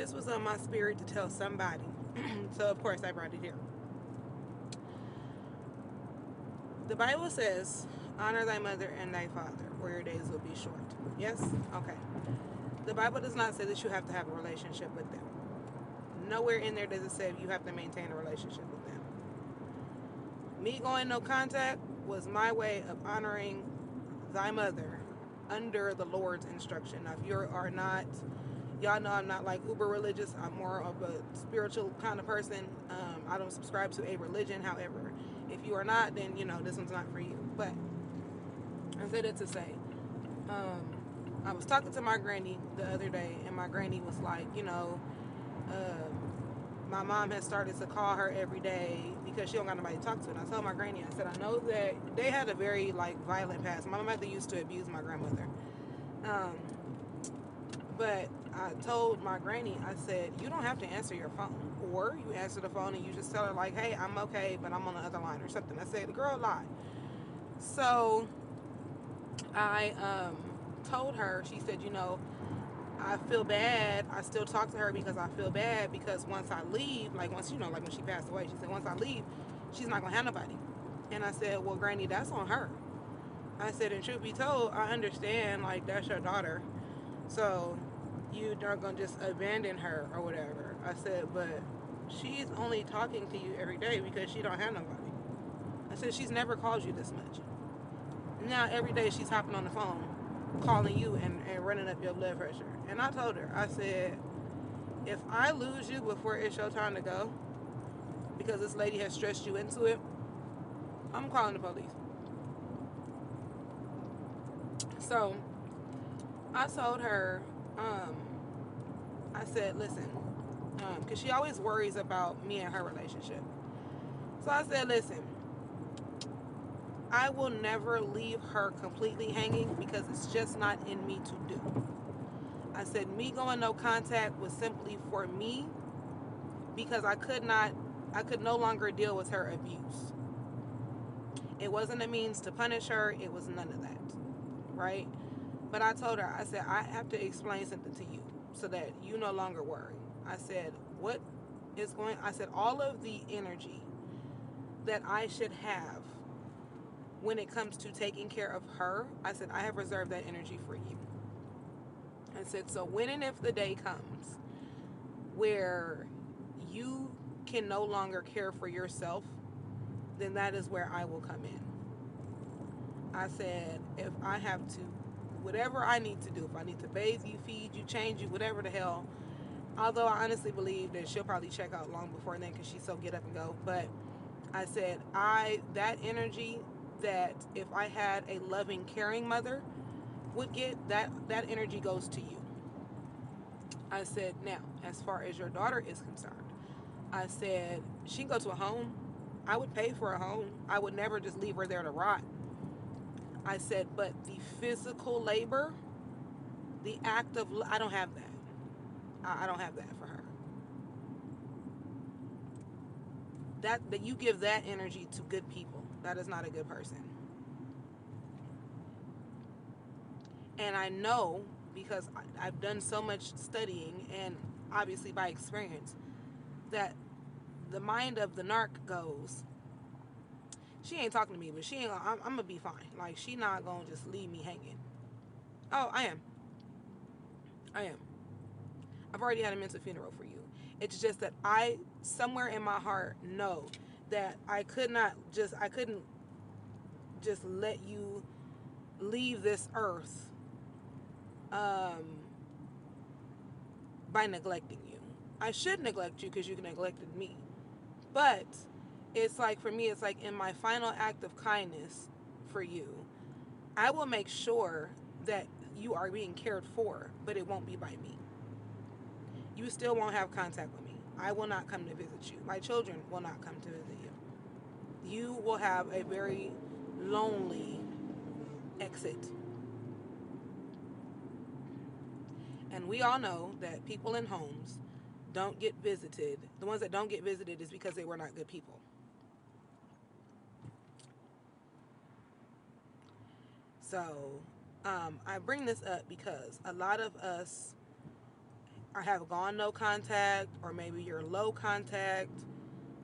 this was on my spirit to tell somebody. So, of course, I brought it here. The Bible says, honor thy mother and thy father, or your days will be short. Yes? Okay. The Bible does not say that you have to have a relationship with them. Nowhere in there does it say you have to maintain a relationship with them. Me going no contact was my way of honoring thy mother under the Lord's instruction. Now, if you are not, y'all know I'm not like uber religious. I'm more of a spiritual kind of person. I don't subscribe to a religion. However, if you are not, then this one's not for you. But I said it to say, um, I was talking to my granny the other day, and my granny was like, uh, my mom has started to call her every day because she don't got nobody to talk to. And I told my granny, I said, I know that they had a very like violent past. My mother used to abuse my grandmother. Um, but I told my granny, I said, you don't have to answer your phone. Or you answer the phone and you just tell her like, hey, I'm okay, but I'm on the other line or something. I said, the girl lied. So I told her, she said, I feel bad. I still talk to her because I feel bad because once I leave, like once, like when she passed away, she said, once I leave, she's not going to have nobody. And I said, well, Granny, that's on her. I said, and truth be told, I understand, like, that's your daughter. So you aren't going to just abandon her or whatever. I said, but she's only talking to you every day because she don't have nobody. I said, she's never called you this much. Now every day she's hopping on the phone calling you and running up your blood pressure. And I told her, I said, if I lose you before it's your time to go, because this lady has stressed you into it, I'm calling the police. So I told her, um, I said, listen, because she always worries about me and her relationship. So I said, listen, I will never leave her completely hanging because it's just not in me to do. I said, me going no contact was simply for me because I could no longer deal with her abuse. It wasn't a means to punish her. It was none of that, right? But I told her, I said, I have to explain something to you so that you no longer worry. I said, I said, all of the energy that I should have when it comes to taking care of her, I said, I have reserved that energy for you. I said, so when and if the day comes where you can no longer care for yourself, then that is where I will come in. I said, if I have to, whatever I need to do, if I need to bathe you, feed you, change you, whatever the hell, although I honestly believe that she'll probably check out long before then because she's so get up and go. But I said, that energy that if I had a loving, caring mother would get, that energy goes to you. I said, now, as far as your daughter is concerned, I said, she can go to a home. I would pay for a home. I would never just leave her there to rot. I said, but the physical labor, the act of, I don't have that. I don't have that for her. That you give that energy to good people. That is not a good person. And I know because I've done so much studying and obviously by experience that the mind of the narc goes, she ain't talking to me, but she ain't. I'm gonna be fine. Like she not gonna just leave me hanging. Oh, I am. I am. I've already had a mental funeral for you. It's just that I somewhere in my heart know that I couldn't just let you leave this earth um, by neglecting you. I should neglect you because you neglected me. But it's like for me, it's like in my final act of kindness for you, I will make sure that you are being cared for, but it won't be by me. You still won't have contact with me. I will not come to visit you. My children will not come to visit you. You will have a very lonely exit. And we all know that people in homes don't get visited. The ones that don't get visited is because they were not good people. So I bring this up because a lot of us or have gone no contact, or maybe you're low contact,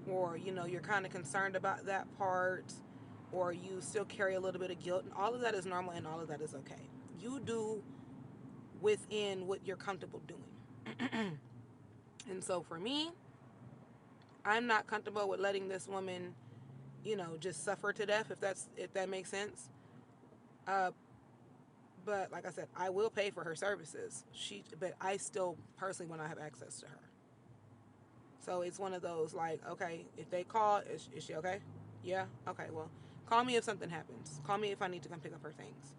or you're kind of concerned about that part, or you still carry a little bit of guilt, and all of that is normal and all of that is okay. You do within what you're comfortable doing. And so for me, I'm not comfortable with letting this woman, just suffer to death, if that makes sense. Uh, but like I said, I will pay for her services. But I still personally want to have access to her. So it's one of those, like, okay, if they call, is she okay? Yeah, okay. Well, call me if something happens. Call me if I need to come pick up her things.